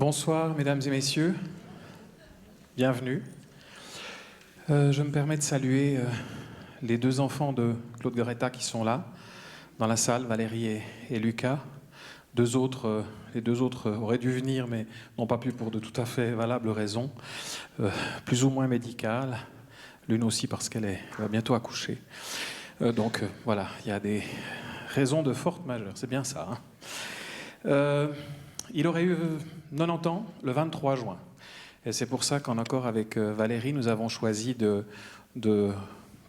Bonsoir, mesdames et messieurs. Bienvenue. Je me permets de saluer les deux enfants de Claude Gueretta qui sont là, dans la salle, Valérie et Lucas. Les deux autres auraient dû venir, mais n'ont pas pu pour de tout à fait valables raisons, plus ou moins médicales. L'une aussi parce qu'elle va bientôt accoucher. Voilà, il y a des raisons de force majeure, c'est bien ça. Il aurait eu 90 ans le 23 juin. Et c'est pour ça qu'en accord avec Valérie, nous avons choisi de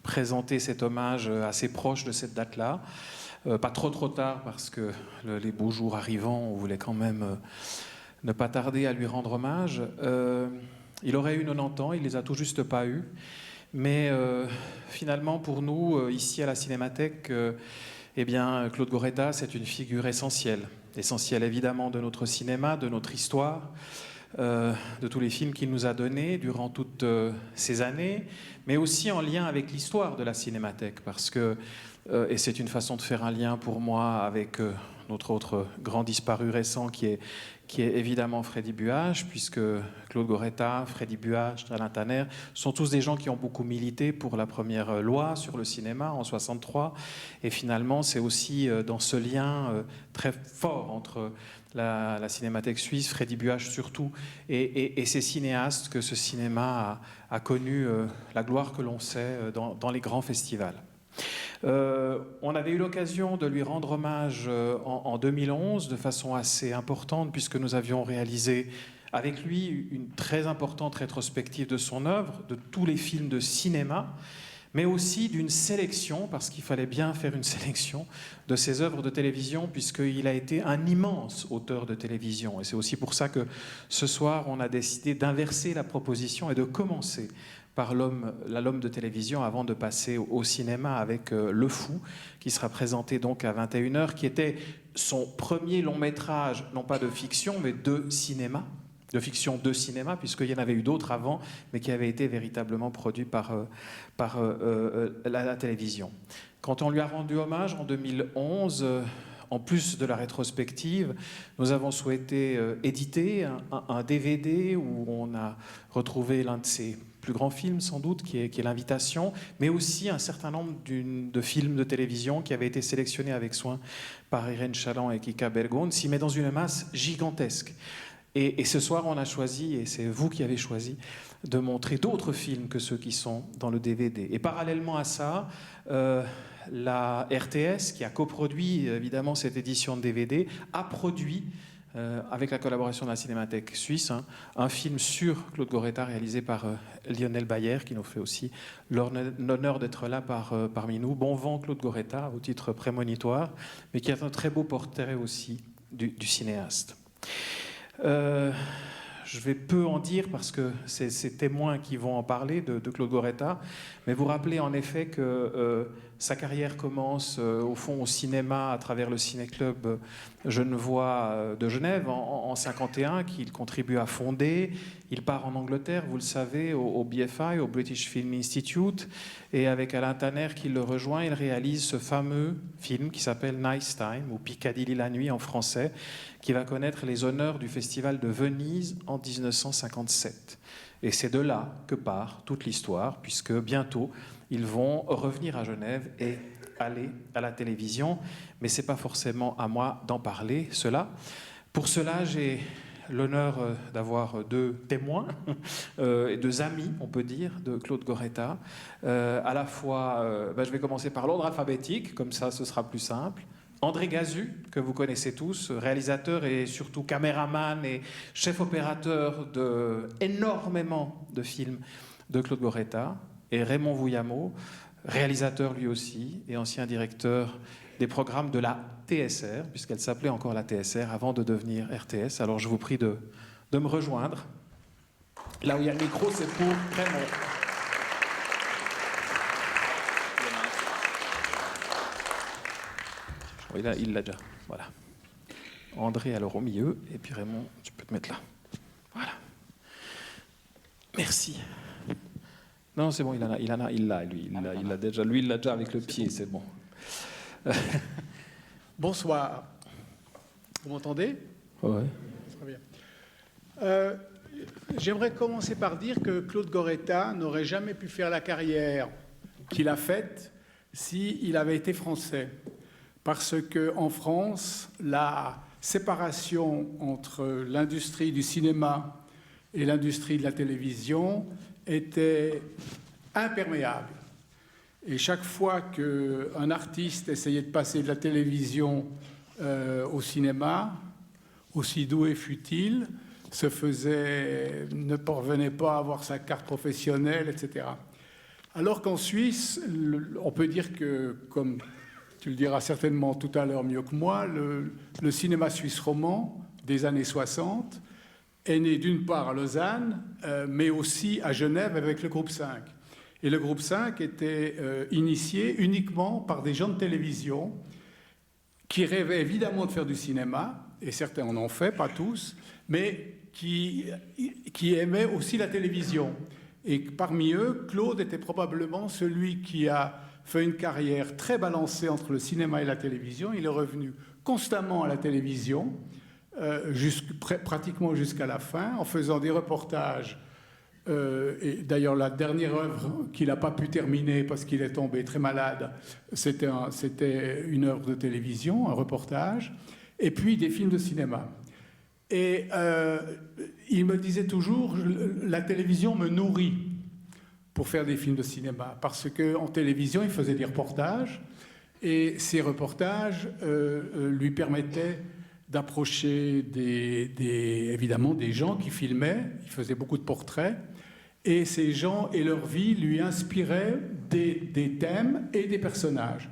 présenter cet hommage assez proche de cette date-là. Pas trop tard, parce que les beaux jours arrivant, on voulait quand même ne pas tarder à lui rendre hommage. Il aurait eu 90 ans, il les a tout juste pas eus. Mais finalement, pour nous, ici à la Cinémathèque, Claude Gueretta, c'est une figure essentielle. Essentielle évidemment de notre cinéma, de notre histoire, de tous les films qu'il nous a donnés durant toutes ces années, mais aussi en lien avec l'histoire de la Cinémathèque, parce que, et c'est une façon de faire un lien pour moi avec notre autre grand disparu récent qui est évidemment Freddy Buach, puisque Claude Gueretta, Freddy Buach, Alain Tanner sont tous des gens qui ont beaucoup milité pour la première loi sur le cinéma en 1963. Et finalement, c'est aussi dans ce lien très fort entre la Cinémathèque suisse, Freddy Buach surtout, et ces cinéastes que ce cinéma a connu la gloire que l'on sait dans les grands festivals. On avait eu l'occasion de lui rendre hommage en 2011 de façon assez importante, puisque nous avions réalisé avec lui une très importante rétrospective de son œuvre, de tous les films de cinéma, mais aussi d'une sélection, parce qu'il fallait bien faire une sélection de ses œuvres de télévision, puisqu'il a été un immense auteur de télévision. Et c'est aussi pour ça que ce soir, on a décidé d'inverser la proposition et de commencer par l'homme de télévision avant de passer au cinéma avec Le Fou, qui sera présenté donc à 21h, qui était son premier long métrage, non pas de fiction, mais de cinéma, de fiction de cinéma, puisqu'il y en avait eu d'autres avant, mais qui avaient été véritablement produits par la télévision. Quand on lui a rendu hommage en 2011, en plus de la rétrospective, nous avons souhaité éditer un DVD où on a retrouvé l'un de ses plus grands films, sans doute, qui est L'Invitation, mais aussi un certain nombre de films de télévision qui avaient été sélectionnés avec soin par Irène Chaland et Kika Bergon, s'y met dans une masse gigantesque. Et ce soir, on a choisi, et c'est vous qui avez choisi, de montrer d'autres films que ceux qui sont dans le DVD. Et parallèlement à ça, la RTS, qui a coproduit évidemment cette édition de DVD, a produit, avec la collaboration de la Cinémathèque suisse, un film sur Claude Gueretta réalisé par Lionel Bayer, qui nous fait aussi l'honneur d'être là parmi nous. Bon vent Claude Gueretta, au titre prémonitoire, mais qui est un très beau portrait aussi du cinéaste. Je vais peu en dire parce que c'est ces témoins qui vont en parler de Claude Gueretta, mais vous rappelez en effet que sa carrière commence au fond au cinéma à travers le ciné-club genevois de Genève en 51, qu'il contribue à fonder. Il part en Angleterre, vous le savez, au BFI, au British Film Institute, et avec Alain Tanner qui le rejoint, il réalise ce fameux film qui s'appelle Nice Time, ou Piccadilly la nuit en français, qui va connaître les honneurs du Festival de Venise en 1957. Et c'est de là que part toute l'histoire, puisque bientôt, ils vont revenir à Genève et aller à la télévision. Mais ce n'est pas forcément à moi d'en parler, cela. Pour cela, j'ai l'honneur d'avoir deux témoins et deux amis, on peut dire, de Claude Gueretta. À la fois, je vais commencer par l'ordre alphabétique, comme ça ce sera plus simple. André Gazu, que vous connaissez tous, réalisateur et surtout caméraman et chef opérateur de énormément de films de Claude Gueretta. Et Raymond Vouillamot, réalisateur lui aussi et ancien directeur des programmes de la TSR, puisqu'elle s'appelait encore la TSR avant de devenir RTS. Alors je vous prie de me rejoindre. Là où il y a le micro, c'est pour Raymond. Il l'a déjà. Voilà. André, alors au milieu, et puis Raymond, tu peux te mettre là. Voilà. Merci. Non, c'est bon, il l'a, lui. Il l'a déjà. Lui, il l'a déjà avec le pied, c'est bon. Bonsoir. Vous m'entendez? Ouais. Très bien. Euh, J'aimerais commencer par dire que Claude Goretta n'aurait jamais pu faire la carrière qu'il a faite s'il avait été français. Parce qu'en France, la séparation entre l'industrie du cinéma et l'industrie de la télévision était imperméable. Et chaque fois qu'un artiste essayait de passer de la télévision au cinéma, aussi doué fût-il, ne parvenait pas à avoir sa carte professionnelle, etc. Alors qu'en Suisse, on peut dire que, comme tu le diras certainement tout à l'heure mieux que moi, le cinéma suisse roman des années 60 est né d'une part à Lausanne, mais aussi à Genève avec le groupe 5. Et le groupe 5 était initié uniquement par des gens de télévision qui rêvaient évidemment de faire du cinéma, et certains en ont fait, pas tous, mais qui aimaient aussi la télévision. Et parmi eux, Claude était probablement celui qui a fait une carrière très balancée entre le cinéma et la télévision. Il est revenu constamment à la télévision, pratiquement jusqu'à la fin, en faisant des reportages. Et d'ailleurs, la dernière œuvre qu'il n'a pas pu terminer parce qu'il est tombé très malade, c'était une œuvre de télévision, un reportage, et puis des films de cinéma. Et il me disait toujours, la télévision me nourrit pour faire des films de cinéma, parce qu'en télévision, il faisait des reportages, et ces reportages lui permettaient d'approcher évidemment des gens qui filmaient. Il faisait beaucoup de portraits, et ces gens et leur vie lui inspiraient des thèmes et des personnages.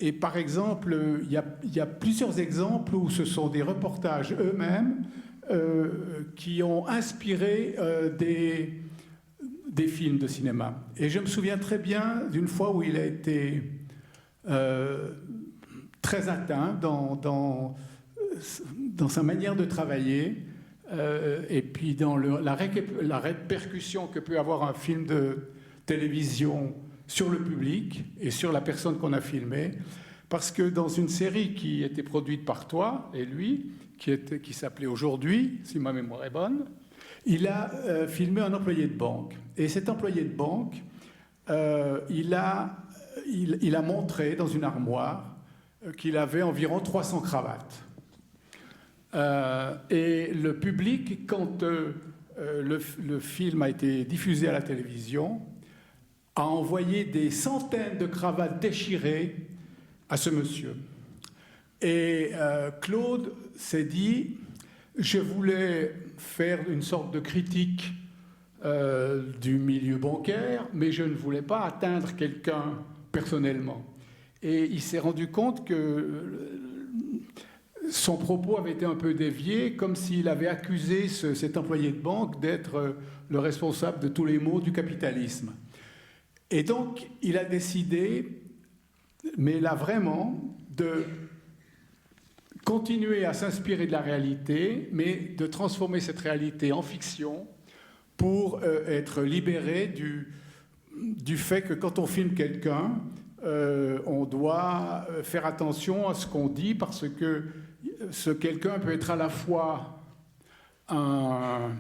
Et par exemple, il y a plusieurs exemples où ce sont des reportages eux-mêmes qui ont inspiré des films de cinéma. Et je me souviens très bien d'une fois où il a été très atteint dans sa manière de travailler, et puis dans la répercussion que peut avoir un film de télévision sur le public et sur la personne qu'on a filmée, parce que dans une série qui était produite par toi et lui, qui s'appelait Aujourd'hui, si ma mémoire est bonne, il a filmé un employé de banque. Et cet employé de banque, il a montré dans une armoire qu'il avait environ 300 cravates. Et le public, quand le film a été diffusé à la télévision, a envoyé des centaines de cravates déchirées à ce monsieur. Et Claude s'est dit, je voulais faire une sorte de critique du milieu bancaire, mais je ne voulais pas atteindre quelqu'un personnellement. Et il s'est rendu compte que son propos avait été un peu dévié, comme s'il avait accusé cet employé de banque d'être le responsable de tous les maux du capitalisme. Et donc, il a décidé, mais là vraiment, de continuer à s'inspirer de la réalité, mais de transformer cette réalité en fiction pour être libéré du fait que quand on filme quelqu'un, on doit faire attention à ce qu'on dit, parce que ce quelqu'un peut être à la fois un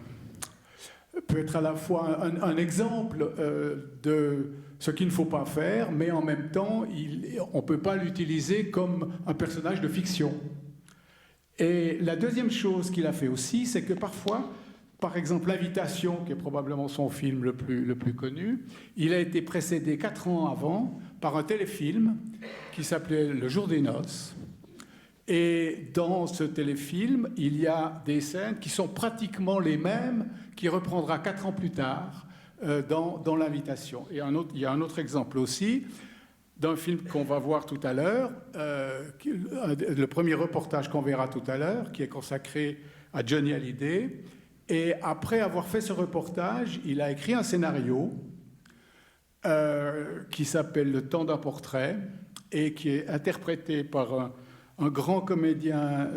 exemple de ce qu'il ne faut pas faire, mais en même temps, on ne peut pas l'utiliser comme un personnage de fiction. Et la deuxième chose qu'il a fait aussi, c'est que parfois, par exemple, L'Invitation, qui est probablement son film le plus connu, il a été précédé 4 ans avant par un téléfilm qui s'appelait Le Jour des Noces. Et dans ce téléfilm, il y a des scènes qui sont pratiquement les mêmes qu'il reprendra 4 ans plus tard dans L'Invitation. Et il y a un autre exemple aussi, d'un film qu'on va voir tout à l'heure, le premier reportage qu'on verra tout à l'heure, qui est consacré à Johnny Hallyday. Et après avoir fait ce reportage, il a écrit un scénario qui s'appelle Le temps d'un portrait, et qui est interprété par un grand comédien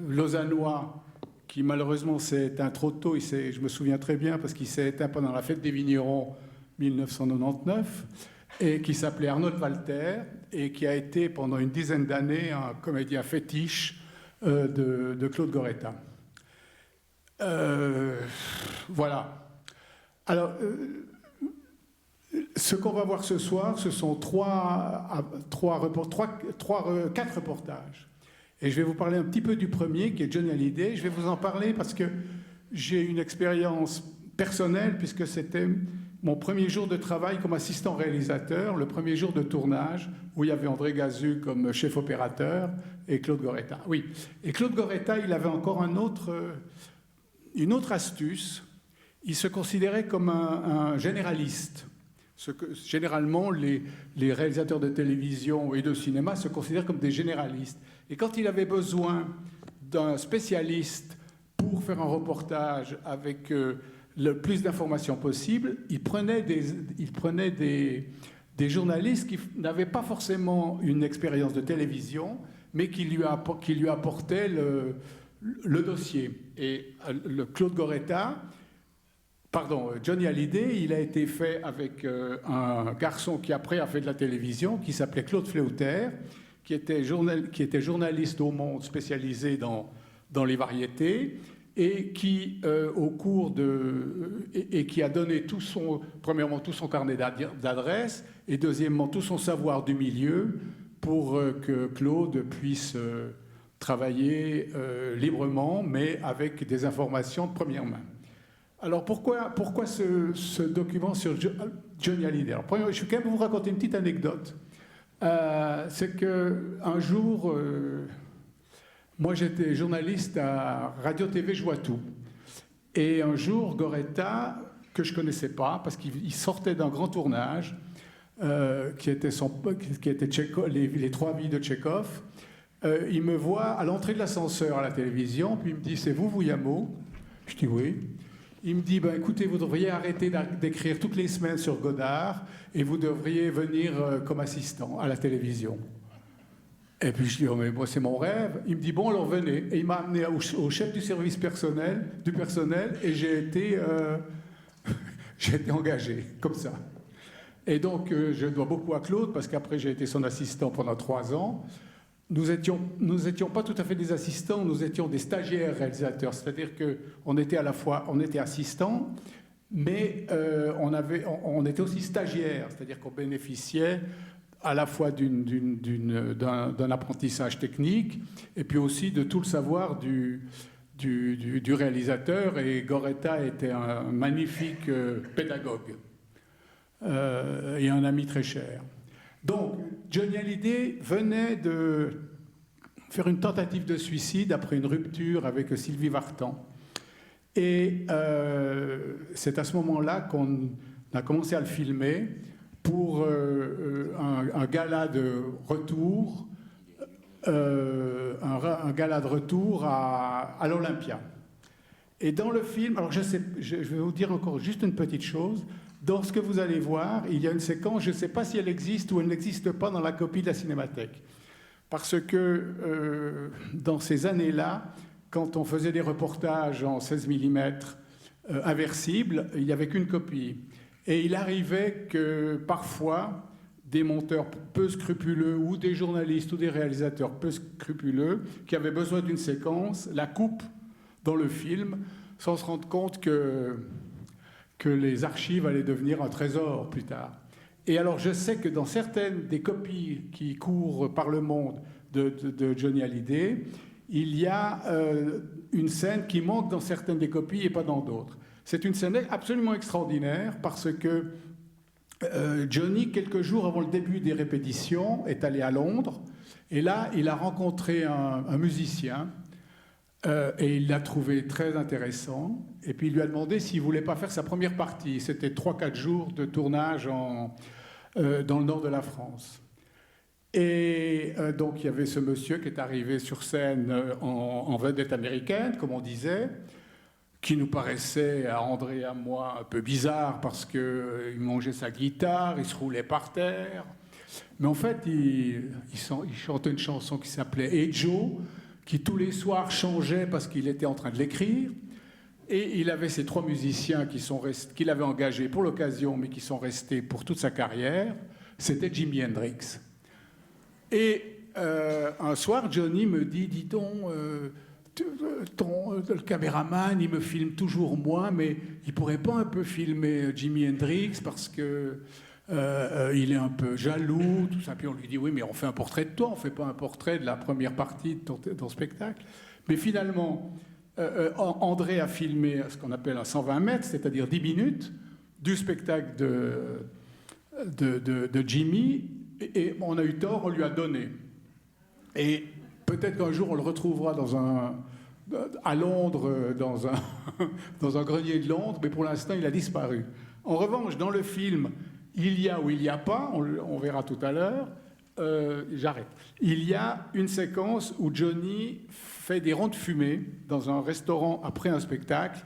lausannois qui malheureusement s'est éteint trop tôt. Je me souviens très bien parce qu'il s'est éteint pendant la fête des vignerons 1999, et qui s'appelait Arnold Walter, et qui a été pendant une dizaine d'années un comédien fétiche de Claude Goretta. Voilà. Alors, ce qu'on va voir ce soir, ce sont quatre reportages. Et je vais vous parler un petit peu du premier, qui est Johnny Hallyday. Je vais vous en parler parce que j'ai une expérience personnelle, puisque c'était mon premier jour de travail comme assistant réalisateur, le premier jour de tournage, où il y avait André Gazu comme chef opérateur et Claude Goretta. Oui, et Claude Goretta, il avait encore une autre astuce. Il se considérait comme un généraliste. Ce que, généralement, les réalisateurs de télévision et de cinéma se considèrent comme des généralistes. Et quand il avait besoin d'un spécialiste pour faire un reportage avec le plus d'informations possible, il prenait des journalistes qui n'avaient pas forcément une expérience de télévision, mais qui lui apportaient le dossier. Et Johnny Hallyday, il a été fait avec un garçon qui après a fait de la télévision, qui s'appelait Claude Fleuter, qui était journaliste au Monde, spécialisé dans les variétés, et qui, qui a donné premièrement tout son carnet d'adresses, et deuxièmement tout son savoir du milieu, pour que Claude puisse travailler librement, mais avec des informations de première main. Alors pourquoi ce document sur Johnny Hallyday? Alors, premièrement, je vais quand même vous raconter une petite anecdote. C'est qu'un jour, moi j'étais journaliste à Radio-TV Joitou. Et un jour, Goretta, que je ne connaissais pas, parce qu'il sortait d'un grand tournage, qui était les 3 vies de Tchekhov, il me voit à l'entrée de l'ascenseur à la télévision, puis il me dit « C'est vous, Vouillamo ?» Je dis « Oui ». Il me dit, écoutez, vous devriez arrêter d'écrire toutes les semaines sur Godard et vous devriez venir comme assistant à la télévision. Et puis je dis, oh, mais moi c'est mon rêve. Il me dit, bon, alors venez. Et il m'a amené au chef du service du personnel et j'ai été engagé comme ça. Et donc je dois beaucoup à Claude parce qu'après j'ai été son assistant pendant 3 ans. Nous étions pas tout à fait des assistants, nous étions des stagiaires réalisateurs. C'est-à-dire qu'on était assistants, mais on était aussi stagiaires. C'est-à-dire qu'on bénéficiait à la fois d'un apprentissage technique et puis aussi de tout le savoir du réalisateur. Et Goretta était un magnifique pédagogue et un ami très cher. Donc, Johnny Hallyday venait de faire une tentative de suicide après une rupture avec Sylvie Vartan. Et c'est à ce moment-là qu'on a commencé à le filmer pour un gala de retour, à l'Olympia. Et dans le film, alors je vais vous dire encore juste une petite chose. Dans ce que vous allez voir, il y a une séquence, je ne sais pas si elle existe ou elle n'existe pas dans la copie de la Cinémathèque. Parce que dans ces années-là, quand on faisait des reportages en 16 mm inversibles, il n'y avait qu'une copie. Et il arrivait que parfois, des monteurs peu scrupuleux ou des journalistes ou des réalisateurs peu scrupuleux qui avaient besoin d'une séquence, la coupent dans le film sans se rendre compte que les archives allaient devenir un trésor plus tard. Et alors je sais que dans certaines des copies qui courent par le monde de Johnny Hallyday, il y a une scène qui manque dans certaines des copies et pas dans d'autres. C'est une scène absolument extraordinaire parce que Johnny, quelques jours avant le début des répétitions, est allé à Londres et là il a rencontré un musicien et il l'a trouvé très intéressant. Et puis il lui a demandé s'il ne voulait pas faire sa première partie. C'était 3-4 jours de tournage dans le nord de la France. Et donc il y avait ce monsieur qui est arrivé sur scène en vedette américaine, comme on disait, qui nous paraissait à André et à moi un peu bizarre parce qu'il mangeait sa guitare, il se roulait par terre. Mais en fait, il chantait une chanson qui s'appelait « Hey Joe », qui tous les soirs changeait parce qu'il était en train de l'écrire. Et il avait ces 3 musiciens qu'il avait engagés pour l'occasion, mais qui sont restés pour toute sa carrière. C'était Jimi Hendrix. Et un soir, Johnny me dit, dis donc, le caméraman, il me filme toujours moi, mais il pourrait pas un peu filmer Jimi Hendrix parce que il est un peu jaloux, tout ça. Puis on lui dit, oui, mais on fait un portrait de toi, on fait pas un portrait de la première partie de ton spectacle. Mais finalement, André a filmé ce qu'on appelle un 120 mètres, c'est-à-dire 10 minutes, du spectacle de Jimmy, et on a eu tort, on lui a donné. Et peut-être qu'un jour on le retrouvera à Londres, dans un grenier de Londres, mais pour l'instant il a disparu. En revanche, dans le film, il y a ou il n'y a pas, on verra tout à l'heure, j'arrête. Il y a une séquence où Johnny fait des ronds de fumée dans un restaurant après un spectacle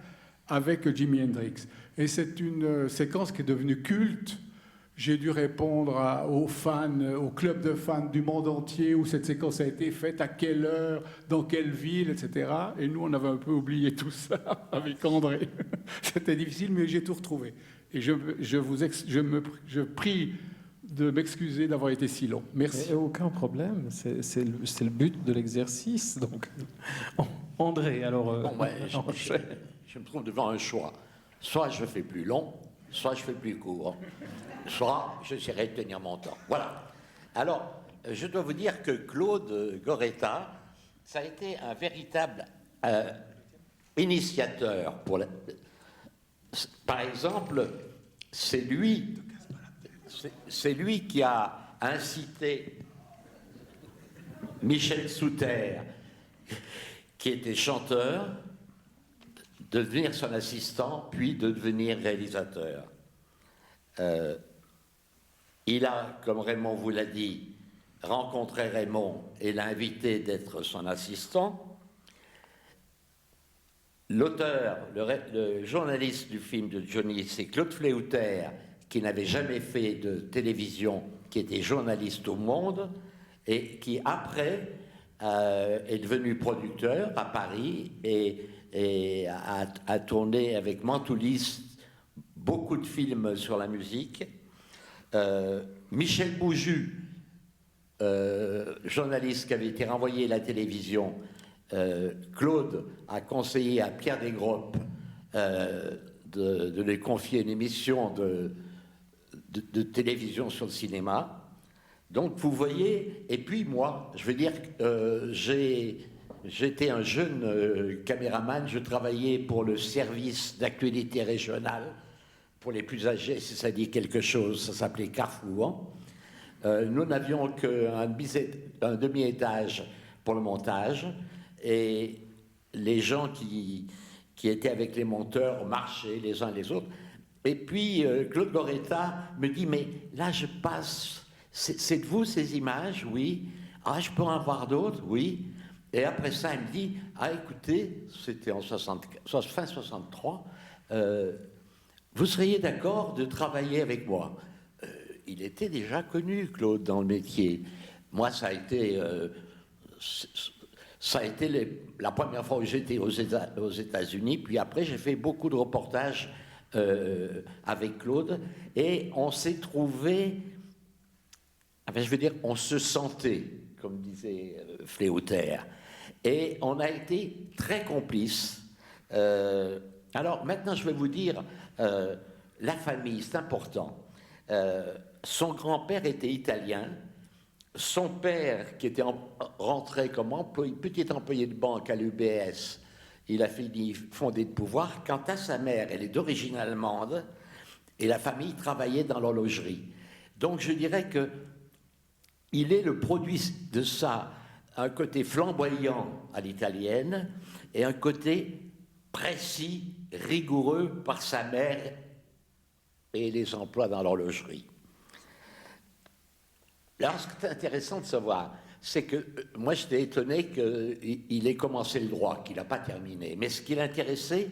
avec Jimi Hendrix. Et c'est une séquence qui est devenue culte. J'ai dû répondre aux fans, au club de fans du monde entier où cette séquence a été faite, à quelle heure, dans quelle ville, etc. Et nous, on avait un peu oublié tout ça avec André. C'était difficile, mais j'ai tout retrouvé. Et je prie de m'excuser d'avoir été si long. Merci. Et aucun problème, c'est le but de l'exercice. Donc, André, alors... Bon, je me trouve devant un choix. Soit je fais plus long, soit je fais plus court. Soit j'essaierai de tenir mon temps. Voilà. Alors, je dois vous dire que Claude Goretta, ça a été un véritable initiateur pour la... Par exemple, c'est lui qui a incité Michel Souter, qui était chanteur, de devenir son assistant, puis de devenir réalisateur. Il a, comme Raymond vous l'a dit, rencontré Raymond et l'a invité d'être son assistant. L'auteur, le journaliste du film de Johnny, c'est Claude Fléauter, qui n'avait jamais fait de télévision, qui était journaliste au Monde, et qui, après, est devenu producteur à Paris et a tourné avec Mantoulis beaucoup de films sur la musique. Michel Bouju, journaliste qui avait été renvoyé à la télévision, Claude a conseillé à Pierre Desgroppes de lui confier une émission de télévision sur le cinéma. Donc vous voyez, et puis moi, je veux dire, j'étais un jeune caméraman, je travaillais pour le service d'actualité régionale, pour les plus âgés, si ça dit quelque chose, ça s'appelait Carrefour. Nous n'avions qu'un demi-étage pour le montage, et les gens qui étaient avec les monteurs marchaient les uns les autres. Et puis Claude Goretta me dit, mais là je passe, c'est de vous ces images? Oui. Ah, je peux en avoir d'autres? Oui. Et après ça, il me dit, ah écoutez, c'était en fin 63, vous seriez d'accord de travailler avec moi? Il était déjà connu, Claude, dans le métier. Moi, ça a été la première fois où j'étais aux États-Unis, puis après j'ai fait beaucoup de reportages avec Claude, et on s'est trouvé, enfin, je veux dire, on se sentait, comme disait Fléauter, et on a été très complices. Alors maintenant, je vais vous dire, la famille, c'est important. Son grand-père était italien. Son père, qui était rentré comme petit employé de banque à l'UBS, il a fini fondé de pouvoir. Quant à sa mère, elle est d'origine allemande, et la famille travaillait dans l'horlogerie. Donc je dirais que il est le produit de ça, un côté flamboyant à l'italienne, et un côté précis, rigoureux par sa mère et les emplois dans l'horlogerie. Alors, ce qui est intéressant de savoir, c'est que moi, j'étais étonné qu'il ait commencé le droit, qu'il n'a pas terminé. Mais ce qui l'intéressait,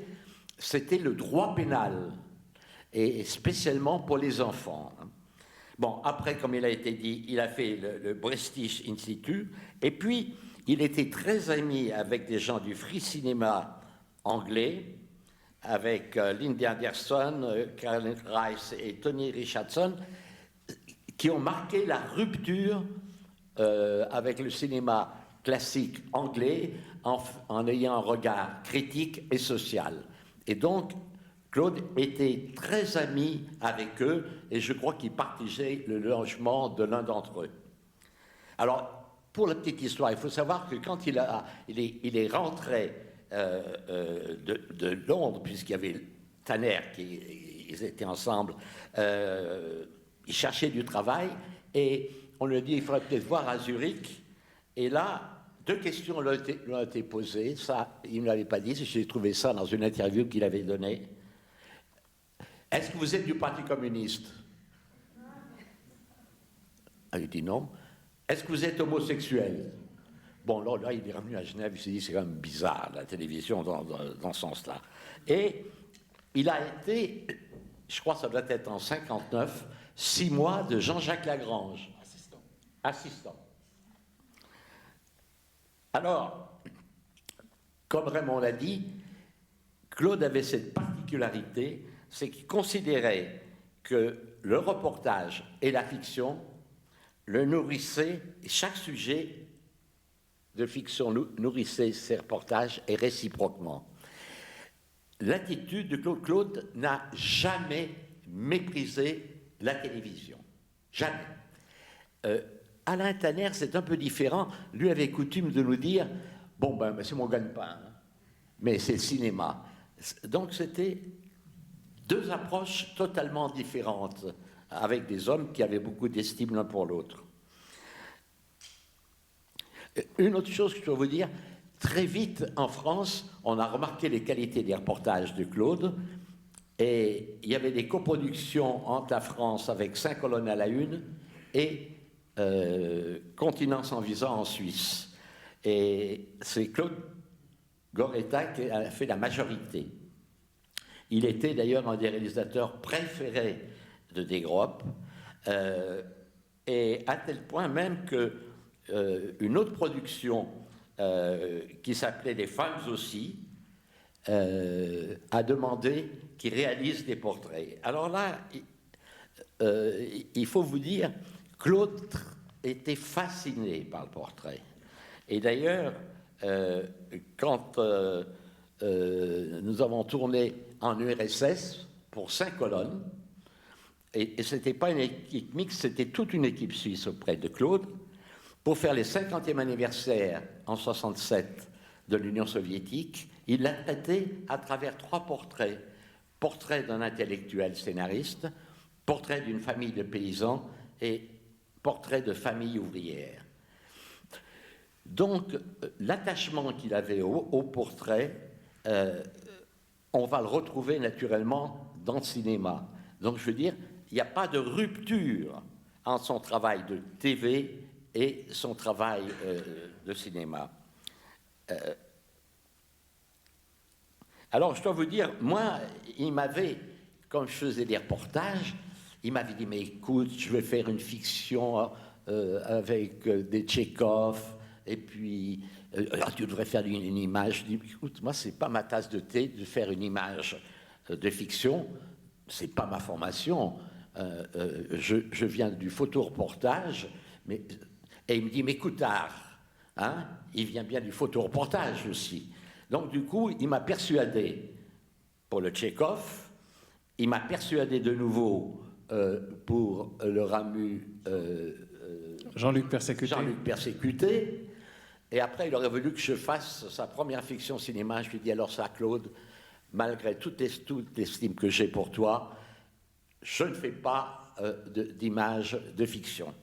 c'était le droit pénal, et spécialement pour les enfants. Bon, après, comme il a été dit, il a fait le British Institute, et puis il était très ami avec des gens du free cinéma anglais, avec Lindy Anderson, Caroline Rice et Tony Richardson, qui ont marqué la rupture avec le cinéma classique anglais en ayant un regard critique et social. Et donc, Claude était très ami avec eux et je crois qu'il partageait le logement de l'un d'entre eux. Alors, pour la petite histoire, il faut savoir que quand il est rentré de Londres, puisqu'il y avait Tanner, ils étaient ensemble, il cherchait du travail et on lui a dit il faudrait peut-être voir à Zurich. Et là, 2 questions lui ont été posées. Ça, il ne l'avait pas dit, j'ai trouvé ça dans une interview qu'il avait donnée. Est-ce que vous êtes du Parti communiste? Il dit non. Est-ce que vous êtes homosexuel? Bon, là, il est revenu à Genève, il s'est dit, c'est quand même bizarre, la télévision, dans ce sens-là. Et il a été, je crois que ça doit être en 59, 6 mois de Jean-Jacques Lagrange. Assistant. Alors, comme Raymond l'a dit, Claude avait cette particularité, c'est qu'il considérait que le reportage et la fiction le nourrissaient, et chaque sujet de fiction nourrissait ses reportages et réciproquement. L'attitude de Claude n'a jamais méprisé la télévision. Jamais. Alain Tanner, c'est un peu différent. Lui avait coutume de nous dire « Bon, ben, c'est mon gagne-pain, hein, mais c'est le cinéma. » Donc, c'était 2 approches totalement différentes, avec des hommes qui avaient beaucoup d'estime l'un pour l'autre. Une autre chose que je dois vous dire, très vite en France, on a remarqué les qualités des reportages de Claude, et il y avait des coproductions entre la France avec 5 colonnes à la une et Continent sans visa en Suisse. Et c'est Claude Goretta qui a fait la majorité. Il était d'ailleurs un des réalisateurs préférés de Desgroupes, et à tel point même que une autre production qui s'appelait Les femmes aussi a demandé qu'il réalise des portraits. Alors là, il faut vous dire, Claude était fasciné par le portrait. Et d'ailleurs, quand nous avons tourné en URSS pour 5 colonnes, et ce n'était pas une équipe mixte, c'était toute une équipe suisse auprès de Claude, pour faire les 50e anniversaire en 67 de l'Union soviétique, il l'a traité à travers 3 portraits. Portrait d'un intellectuel scénariste, portrait d'une famille de paysans et portrait de famille ouvrière. Donc, l'attachement qu'il avait au portrait, on va le retrouver naturellement dans le cinéma. Donc, je veux dire, il n'y a pas de rupture entre son travail de TV et son travail de cinéma. Alors, je dois vous dire, moi, il m'avait, quand je faisais des reportages, il m'avait dit, mais écoute, je vais faire une fiction avec des Tchekhov, et puis tu devrais faire une image. Je dis, écoute, moi, c'est pas ma tasse de thé de faire une image de fiction, c'est pas ma formation. Je viens du photoreportage, et il me dit, mais Coutard, hein, il vient bien du photoreportage aussi. Donc, du coup, il m'a persuadé pour le Tchekhov, il m'a persuadé de nouveau pour le Ramu Jean-Luc Persécuté. Et après, il aurait voulu que je fasse sa première fiction cinéma. Je lui ai dit, alors ça, Claude, malgré toute l'estime que j'ai pour toi, je ne fais pas d'image de fiction.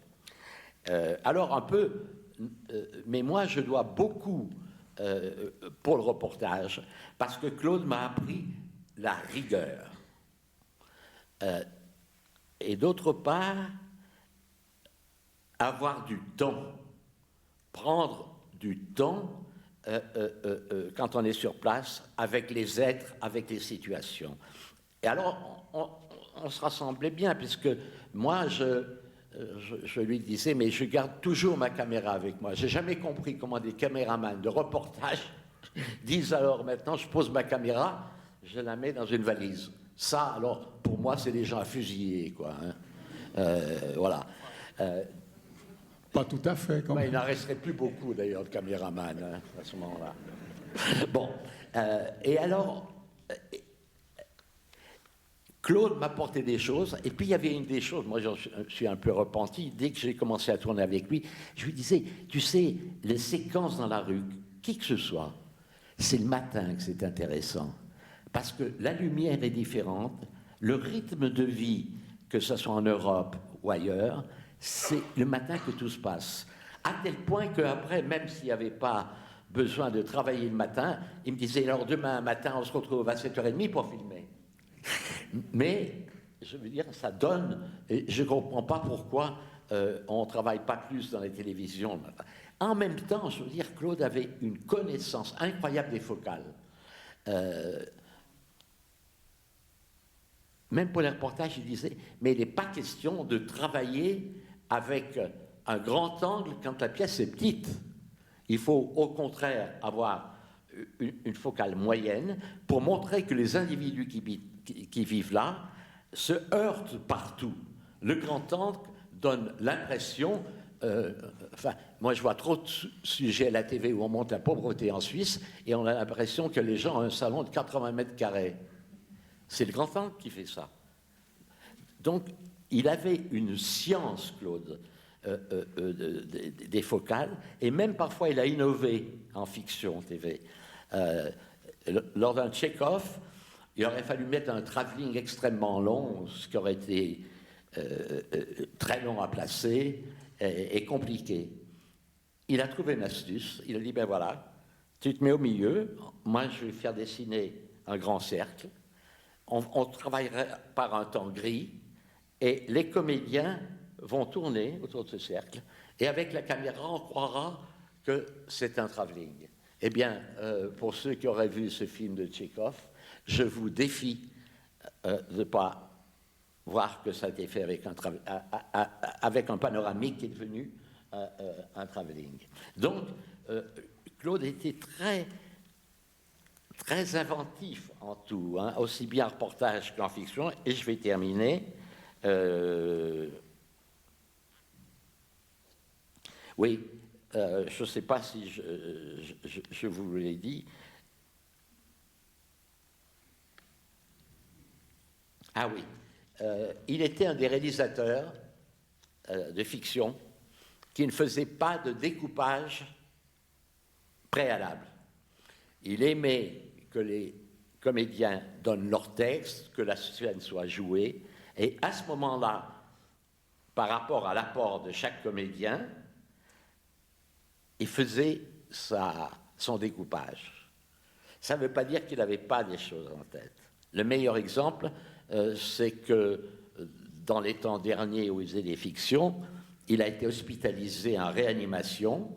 Alors, un peu, mais moi, je dois beaucoup pour le reportage, parce que Claude m'a appris la rigueur. Et d'autre part, avoir du temps, prendre du temps quand on est sur place avec les êtres, avec les situations. Et alors, on se rassemblait bien, puisque moi, je lui disais, mais je garde toujours ma caméra avec moi. J'ai jamais compris comment des caméramans de reportage disent, alors maintenant, je pose ma caméra, je la mets dans une valise. Ça, alors, pour moi, c'est des gens à fusiller, quoi. Hein. Voilà. Pas tout à fait, quand Ouais, il même. n'en resterait plus beaucoup, d'ailleurs, de caméramans hein, à ce moment-là. Bon, et alors, Claude m'apportait des choses, et puis il y avait une des choses, moi je suis un peu repenti, dès que j'ai commencé à tourner avec lui, je lui disais, tu sais, les séquences dans la rue, qui que ce soit, c'est le matin que c'est intéressant, parce que la lumière est différente, le rythme de vie, que ce soit en Europe ou ailleurs, c'est le matin que tout se passe. À tel point qu'après, même s'il n'y avait pas besoin de travailler le matin, il me disait, alors demain matin, on se retrouve à 7h30 pour filmer. Mais, je veux dire, ça donne, et je ne comprends pas pourquoi on ne travaille pas plus dans les télévisions. En même temps, je veux dire, Claude avait une connaissance incroyable des focales. Même pour les reportages, il disait, mais il n'est pas question de travailler avec un grand angle quand la pièce est petite. Il faut au contraire avoir une focale moyenne pour montrer que les individus qui vivent là se heurtent partout. Le grand angle donne l'impression, moi je vois trop de sujets à la TV où on monte la pauvreté en Suisse et on a l'impression que les gens ont un salon de 80 mètres carrés. C'est le grand angle qui fait ça. Donc, il avait une science, Claude, des focales, et même parfois il a innové en fiction TV. Lors d'un check-off, il aurait fallu mettre un travelling extrêmement long, ce qui aurait été très long à placer et compliqué. Il a trouvé une astuce, il a dit, ben voilà, tu te mets au milieu, moi je vais faire dessiner un grand cercle, on travaillera par un temps gris, et les comédiens vont tourner autour de ce cercle, et avec la caméra, on croira que c'est un travelling. Eh bien, pour ceux qui auraient vu ce film de Tchekhov, je vous défie de ne pas voir que ça a été fait avec un panoramique qui est devenu un travelling. Donc, Claude était très, très inventif en tout, hein, aussi bien en reportage qu'en fiction, et je vais terminer. Oui, je ne sais pas si je vous l'ai dit. Ah oui, il était un des réalisateurs de fiction qui ne faisait pas de découpage préalable. Il aimait que les comédiens donnent leur texte, que la scène soit jouée, et à ce moment-là, par rapport à l'apport de chaque comédien, il faisait son découpage. Ça ne veut pas dire qu'il n'avait pas des choses en tête. Le meilleur exemple, c'est que dans les temps derniers où il faisait des fictions, il a été hospitalisé en réanimation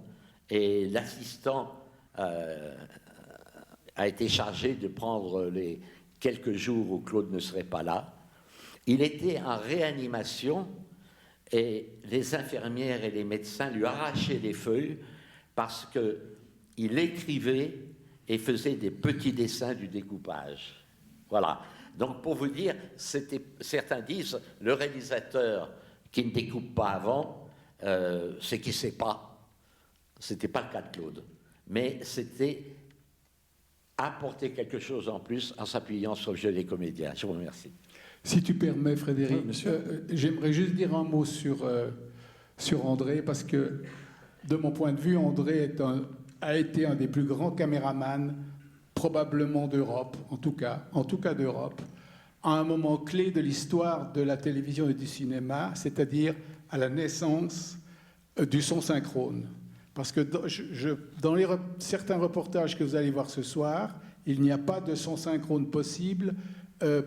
et l'assistant a été chargé de prendre les quelques jours où Claude ne serait pas là. Il était en réanimation et les infirmières et les médecins lui arrachaient les feuilles parce qu'il écrivait et faisait des petits dessins du découpage. Voilà. Donc, pour vous dire, certains disent, le réalisateur qui ne découpe pas avant, c'est qu'il ne sait pas. Ce n'était pas le cas de Claude. Mais c'était apporter quelque chose en plus en s'appuyant sur le jeu des comédiens. Je vous remercie. Si tu permets, Frédéric, oui, j'aimerais juste dire un mot sur André, parce que, de mon point de vue, André a été un des plus grands caméramans, probablement d'Europe, en tout cas d'Europe, à un moment clé de l'histoire de la télévision et du cinéma, c'est-à-dire à la naissance du son synchrone. Parce que dans certains reportages que vous allez voir ce soir, il n'y a pas de son synchrone possible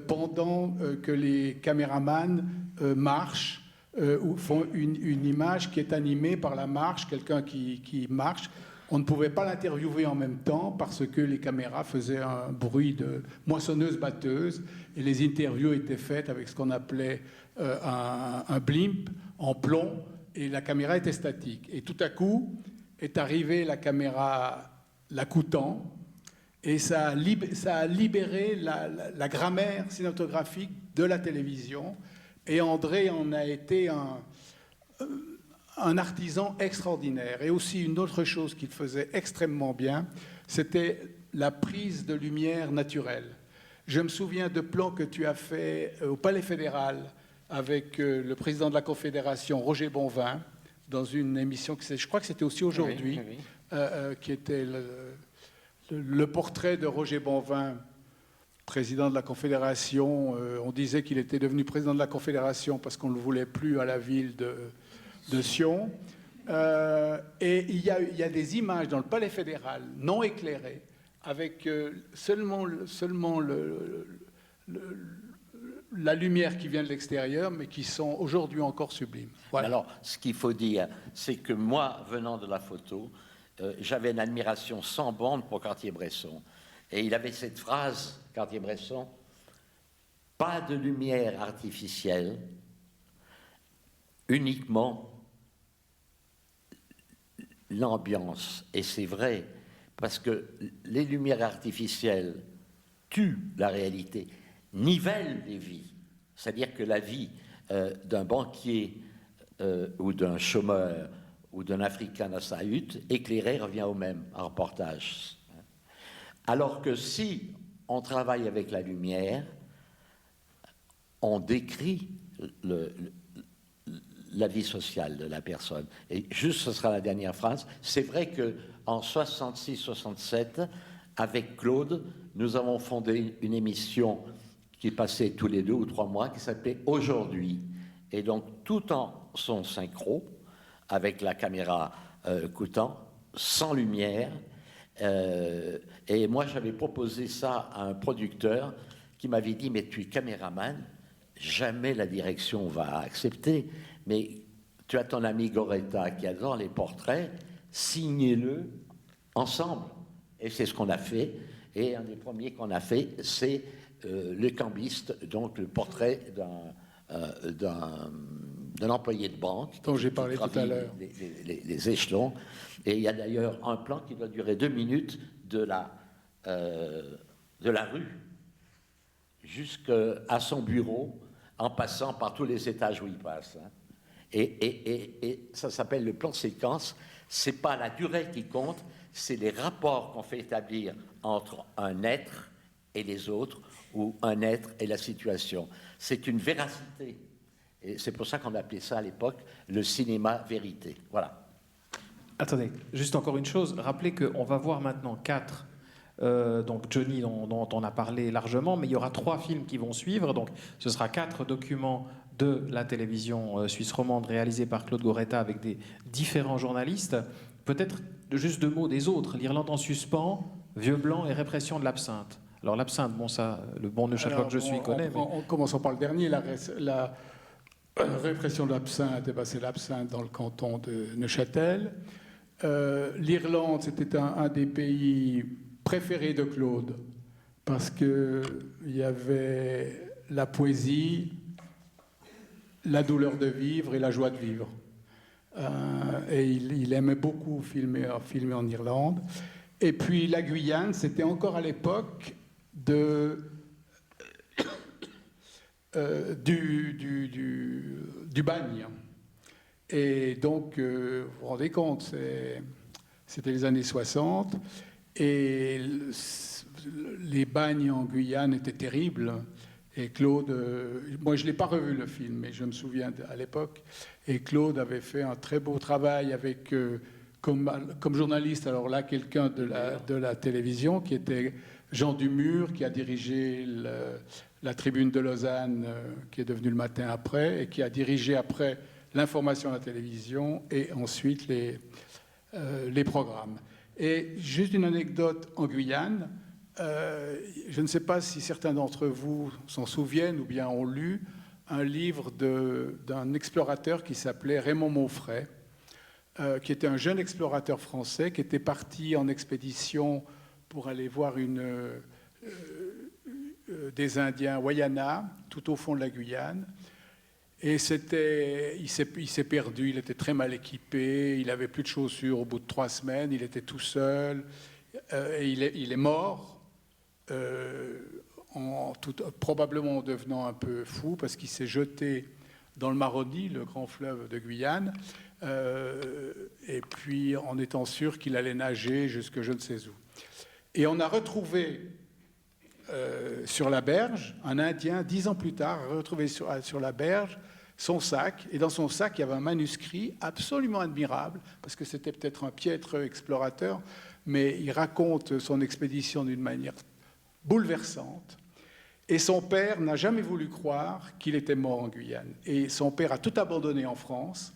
pendant que les caméramans marchent ou font une image qui est animée par la marche, quelqu'un qui marche. On ne pouvait pas l'interviewer en même temps parce que les caméras faisaient un bruit de moissonneuse-batteuse et les interviews étaient faites avec ce qu'on appelait un blimp en plomb et la caméra était statique. Et tout à coup est arrivée la caméra L'Accoutant et ça a libéré la grammaire cinématographique de la télévision et André en a été un artisan extraordinaire. Et aussi une autre chose qu'il faisait extrêmement bien, c'était la prise de lumière naturelle. Je me souviens de plans que tu as fait au Palais fédéral avec le président de la Confédération, Roger Bonvin, dans une émission, je crois que c'était aussi aujourd'hui, qui était le portrait de Roger Bonvin, président de la Confédération. On disait qu'il était devenu président de la Confédération parce qu'on ne le voulait plus à la ville de Sion. Et il y a des images dans le Palais fédéral non éclairées, avec seulement la lumière qui vient de l'extérieur, mais qui sont aujourd'hui encore sublimes. Voilà. Alors, ce qu'il faut dire, c'est que moi, venant de la photo, j'avais une admiration sans borne pour Cartier-Bresson. Et il avait cette phrase, Cartier-Bresson, « Pas de lumière artificielle, uniquement l'ambiance. » Et c'est vrai, parce que les lumières artificielles tuent la réalité, nivellent les vies. C'est-à-dire que la vie d'un banquier ou d'un chômeur ou d'un Africain dans sa hutte, éclairé, revient au même, en reportage. Alors que si on travaille avec la lumière, on décrit la vie sociale de la personne. Et juste, ce sera la dernière phrase, c'est vrai qu'en 66-67, avec Claude, nous avons fondé une émission qui passait tous les 2 ou 3 mois, qui s'appelait « Aujourd'hui ». Et donc, tout en son synchro, avec la caméra coûtant, sans lumière. Et moi, j'avais proposé ça à un producteur qui m'avait dit « Mais tu es caméraman, jamais la direction va accepter. Mais tu as ton ami Goretta qui adore les portraits, signez-le ensemble. » Et c'est ce qu'on a fait. Et un des premiers qu'on a fait, c'est le cambiste, donc le portrait d'un employé de banque dont j'ai parlé tout à l'heure, les échelons. Et il y a d'ailleurs un plan qui doit durer 2 minutes de la rue jusqu'à son bureau, en passant par tous les étages où il passe. Et ça s'appelle le plan séquence. C'est pas la durée qui compte, c'est les rapports qu'on fait établir entre un être et les autres, ou un être et la situation. C'est une véracité. Et c'est pour ça qu'on appelait ça à l'époque le cinéma vérité. Voilà. Attendez, juste encore une chose. Rappelez qu'on va voir maintenant 4, donc Johnny dont on a parlé largement, mais il y aura 3 films qui vont suivre. Donc ce sera 4 documents de la télévision suisse romande réalisés par Claude Goretta avec des différents journalistes. Peut-être juste 2 mots des autres. L'Irlande en suspens, Vieux Blanc et Répression de l'absinthe. Alors l'absinthe, bon ça, le bon Neuchâtelois que je suis connaît. En commençant par le dernier, la répression de l'absinthe, eh ben, c'est l'absinthe dans le canton de Neuchâtel. L'Irlande, c'était un des pays préférés de Claude, parce qu'il y avait la poésie, la douleur de vivre et la joie de vivre. Et il aimait beaucoup filmer en Irlande. Et puis la Guyane, c'était encore à l'époque du bagne. Et donc, vous vous rendez compte, c'était les années 60, et les bagnes en Guyane étaient terribles. Et Claude, moi je ne l'ai pas revu le film, mais je me souviens à l'époque, et Claude avait fait un très beau travail avec, comme journaliste, alors là, quelqu'un de la télévision, qui était Jean Dumur, qui a dirigé la Tribune de Lausanne, qui est devenue Le Matin après, et qui a dirigé après l'information à la télévision, et ensuite les programmes. Et juste une anecdote en Guyane, je ne sais pas si certains d'entre vous s'en souviennent ou bien ont lu un livre d'un explorateur qui s'appelait Raymond Maufray, qui était un jeune explorateur français qui était parti en expédition pour aller voir des Indiens Wayana, tout au fond de la Guyane. Et il s'est perdu, il était très mal équipé, il n'avait plus de chaussures au bout de 3 semaines, il était tout seul, et il est mort, probablement en devenant un peu fou, parce qu'il s'est jeté dans le Maroni, le grand fleuve de Guyane, et puis en étant sûr qu'il allait nager jusque je ne sais où. Et on a retrouvé sur la berge, un Indien, 10 ans plus tard, a retrouvé sur la berge son sac, et dans son sac, il y avait un manuscrit absolument admirable, parce que c'était peut-être un piètre explorateur, mais il raconte son expédition d'une manière bouleversante. Et son père n'a jamais voulu croire qu'il était mort en Guyane. Et son père a tout abandonné en France,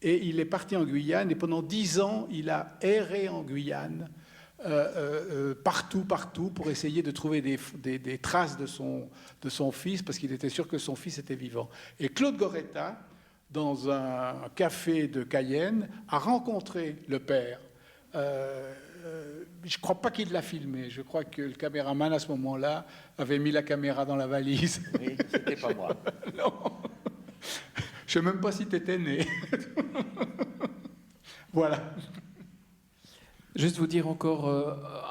et il est parti en Guyane, et pendant 10 ans, il a erré en Guyane, partout, pour essayer de trouver des traces de son fils, parce qu'il était sûr que son fils était vivant. Et Claude Goretta, dans un café de Cayenne, a rencontré le père. Je ne crois pas qu'il l'a filmé. Je crois que le caméraman, à ce moment-là, avait mis la caméra dans la valise. Oui, c'était pas moi. Non. Je ne sais même pas si tu étais né. Voilà. Juste vous dire encore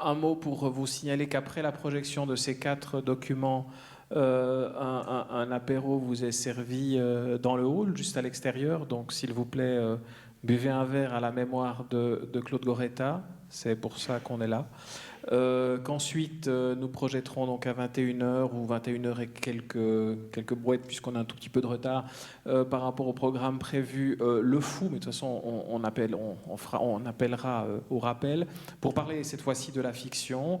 un mot pour vous signaler qu'après la projection de ces 4 documents, un apéro vous est servi dans le hall, juste à l'extérieur. Donc, s'il vous plaît, buvez un verre à la mémoire de Claude Goretta. C'est pour ça qu'on est là. Qu'ensuite, nous projetterons donc à 21h ou 21h et quelques brouettes, puisqu'on a un tout petit peu de retard par rapport au programme prévu, Le Fou, mais de toute façon, on appellera au rappel, pour parler cette fois-ci de la fiction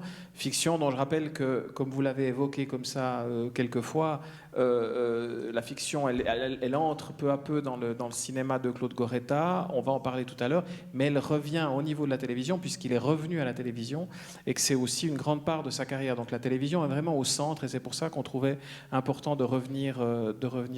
dont je rappelle que, comme vous l'avez évoqué comme ça quelques fois, la fiction, elle entre peu à peu dans le cinéma de Claude Goretta, on va en parler tout à l'heure, mais elle revient au niveau de la télévision, puisqu'il est revenu à la télévision, et que c'est aussi une grande part de sa carrière. Donc la télévision est vraiment au centre, et c'est pour ça qu'on trouvait important de revenir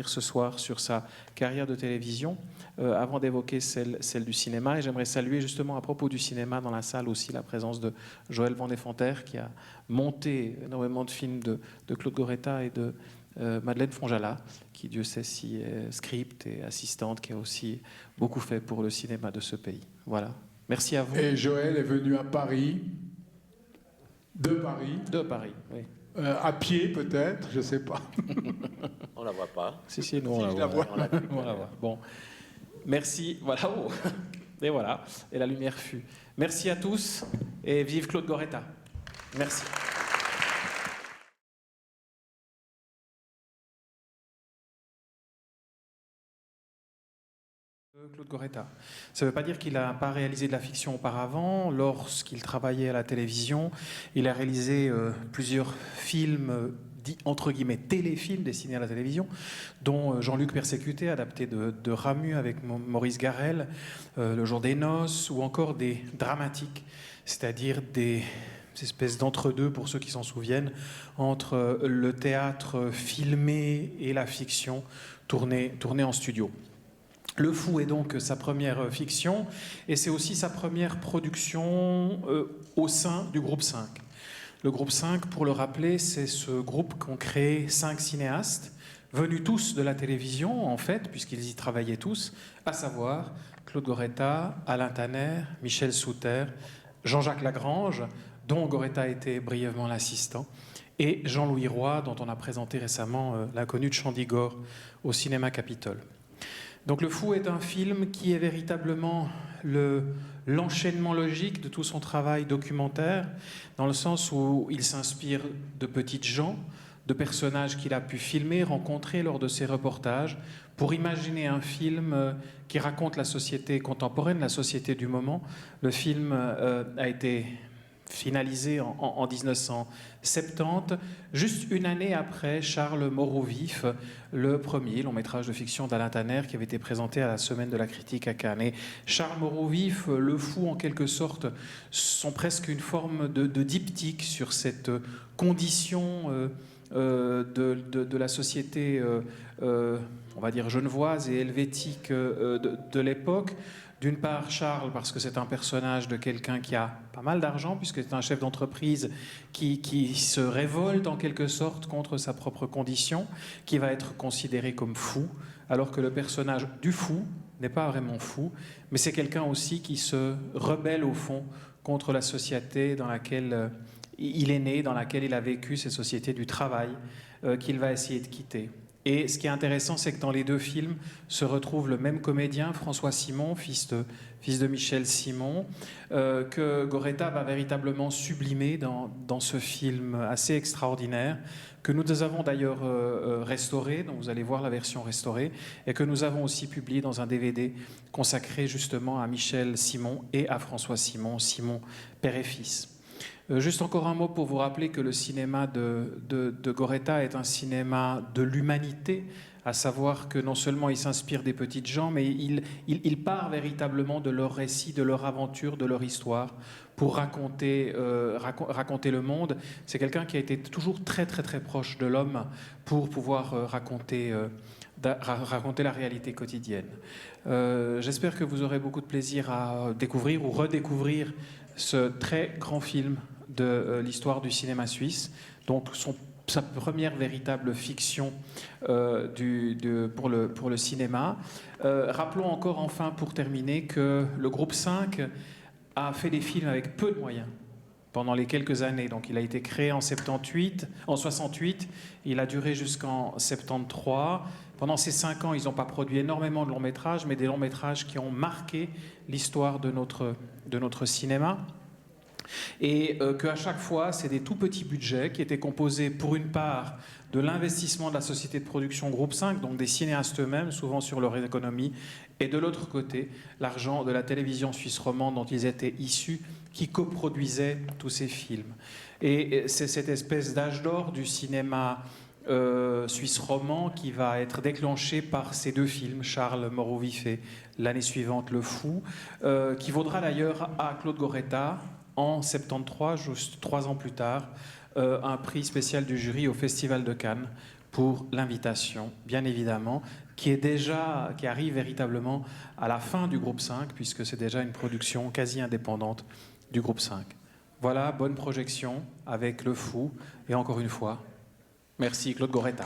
ce soir sur sa carrière de télévision, avant d'évoquer celle du cinéma. Et j'aimerais saluer justement à propos du cinéma dans la salle aussi la présence de Joël Van Effenter, qui a monté énormément de films de Claude Goretta, et de Madeleine Fonjala, qui, Dieu sait si est script et assistante, qui a aussi beaucoup fait pour le cinéma de ce pays. Voilà. Merci à vous. Et Joël est venu à Paris, de Paris. De Paris, oui. À pied peut-être, je ne sais pas. On la voit pas. Si, nous on la voit. On la voit. Bon. Merci. Voilà. Oh. Et voilà. Et la lumière fut. Merci à tous et vive Claude Goretta. Merci. Claude Goretta. Ça ne veut pas dire qu'il n'a pas réalisé de la fiction auparavant. Lorsqu'il travaillait à la télévision, il a réalisé plusieurs films dits entre guillemets téléfilms destinés à la télévision, dont Jean-Luc Persécuté, adapté de Ramu avec Maurice Garrel, Le Jour des Noces, ou encore des dramatiques, c'est-à-dire des espèces d'entre-deux, pour ceux qui s'en souviennent, entre le théâtre filmé et la fiction tournée en studio. Le Fou est donc sa première fiction, et c'est aussi sa première production au sein du groupe 5. Le groupe 5, pour le rappeler, c'est ce groupe qu'ont créé 5 cinéastes, venus tous de la télévision, en fait, puisqu'ils y travaillaient tous, à savoir Claude Goretta, Alain Tanner, Michel Souter, Jean-Jacques Lagrange, dont Goretta était brièvement l'assistant, et Jean-Louis Roy, dont on a présenté récemment l'inconnu de Chandigor au cinéma Capitole. Donc Le Fou est un film qui est véritablement l'enchaînement logique de tout son travail documentaire, dans le sens où il s'inspire de petites gens, de personnages qu'il a pu filmer, rencontrer lors de ses reportages, pour imaginer un film qui raconte la société contemporaine, la société du moment. Le film a été finalisé en 1970, juste une année après Charles Moreau-Vif, le premier long métrage de fiction d'Alain Tanner qui avait été présenté à la Semaine de la critique à Cannes. Et Charles Moreau-Vif, Le Fou en quelque sorte, sont presque une forme de diptyque sur cette condition de la société, on va dire genevoise et helvétique de l'époque. D'une part, Charles, parce que c'est un personnage de quelqu'un qui a pas mal d'argent, puisque c'est un chef d'entreprise qui se révolte en quelque sorte contre sa propre condition, qui va être considéré comme fou, alors que le personnage du fou n'est pas vraiment fou, mais c'est quelqu'un aussi qui se rebelle au fond contre la société dans laquelle il est né, dans laquelle il a vécu, ces sociétés du travail qu'il va essayer de quitter. Et ce qui est intéressant, c'est que dans les deux films se retrouve le même comédien, François Simon, fils de Michel Simon, que Goretta va véritablement sublimer dans ce film assez extraordinaire, que nous avons d'ailleurs restauré, donc vous allez voir la version restaurée, et que nous avons aussi publié dans un DVD consacré justement à Michel Simon et à François Simon, Simon père et fils. Juste encore un mot pour vous rappeler que le cinéma de Goretta est un cinéma de l'humanité, à savoir que non seulement il s'inspire des petites gens, mais il part véritablement de leur récit, de leur aventure, de leur histoire, pour raconter le monde. C'est quelqu'un qui a été toujours très très très proche de l'homme pour pouvoir raconter la réalité quotidienne. J'espère que vous aurez beaucoup de plaisir à découvrir ou redécouvrir ce très grand film de l'histoire du cinéma suisse, donc sa première véritable fiction pour le cinéma. Rappelons encore enfin, pour terminer, que le groupe 5 a fait des films avec peu de moyens pendant les quelques années. Donc il a été créé en 68, il a duré jusqu'en 73. Pendant ces 5 ans, ils n'ont pas produit énormément de longs métrages, mais des longs métrages qui ont marqué l'histoire de notre cinéma. Et qu'à chaque fois, c'est des tout petits budgets qui étaient composés pour une part de l'investissement de la société de production Groupe 5, donc des cinéastes eux-mêmes, souvent sur leur économie, et de l'autre côté, l'argent de la télévision suisse romande dont ils étaient issus, qui coproduisait tous ces films. Et c'est cette espèce d'âge d'or du cinéma suisse roman qui va être déclenché par ces deux films, Charles mort ou vif et l'année suivante Le Fou, qui vaudra d'ailleurs à Claude Goretta, en 73, juste 3 ans plus tard, un prix spécial du jury au Festival de Cannes pour l'invitation, bien évidemment, qui arrive véritablement à la fin du groupe 5, puisque c'est déjà une production quasi indépendante du groupe 5. Voilà, bonne projection avec Le Fou, et encore une fois, merci Claude Goretta.